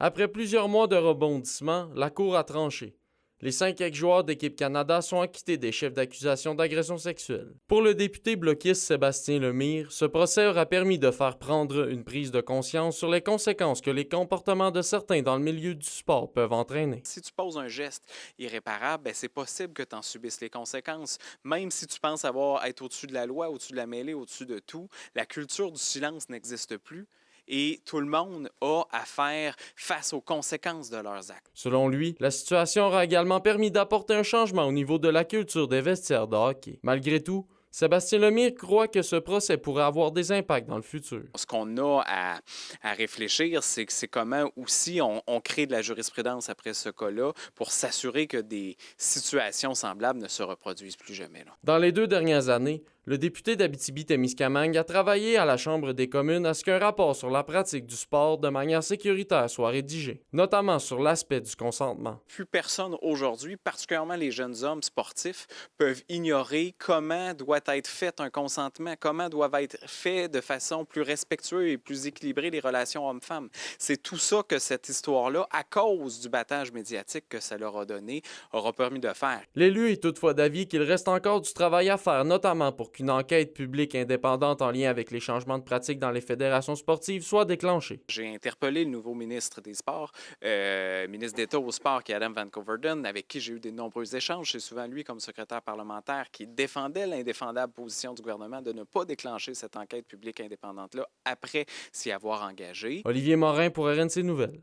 Après plusieurs mois de rebondissement, la Cour a tranché. Les 5 ex-joueurs d'Équipe Canada sont acquittés des chefs d'accusation d'agression sexuelle. Pour le député bloquiste Sébastien Lemire, ce procès aura permis de faire prendre une prise de conscience sur les conséquences que les comportements de certains dans le milieu du sport peuvent entraîner. Si tu poses un geste irréparable, ben, c'est possible que tu en subisses les conséquences. Même si tu penses être au-dessus de la loi, au-dessus de la mêlée, au-dessus de tout, la culture du silence n'existe plus et tout le monde a à faire face aux conséquences de leurs actes. Selon lui, la situation aura également permis d'apporter un changement au niveau de la culture des vestiaires de hockey. Malgré tout, Sébastien Lemire croit que ce procès pourrait avoir des impacts dans le futur. Ce qu'on a à réfléchir, c'est que c'est comment aussi on crée de la jurisprudence après ce cas-là pour s'assurer que des situations semblables ne se reproduisent plus jamais, là. Dans les 2 dernières années, le député d'Abitibi-Témiscamingue a travaillé à la Chambre des communes à ce qu'un rapport sur la pratique du sport de manière sécuritaire soit rédigé, notamment sur l'aspect du consentement. Plus personne aujourd'hui, particulièrement les jeunes hommes sportifs, peuvent ignorer comment doit être fait un consentement, comment doivent être faits de façon plus respectueuse et plus équilibrée les relations hommes-femmes. C'est tout ça que cette histoire-là, à cause du battage médiatique que ça leur a donné, aura permis de faire. L'élu est toutefois d'avis qu'il reste encore du travail à faire, notamment pour qu'une enquête publique indépendante en lien avec les changements de pratiques dans les fédérations sportives soit déclenchée. J'ai interpellé le nouveau ministre des Sports, ministre d'État au sport, qui est Adam Van Coverden, avec qui j'ai eu de nombreux échanges. C'est souvent lui, comme secrétaire parlementaire, qui défendait l'indéfendable position du gouvernement de ne pas déclencher cette enquête publique indépendante-là après s'y avoir engagé. Olivier Morin pour RNC Nouvelles.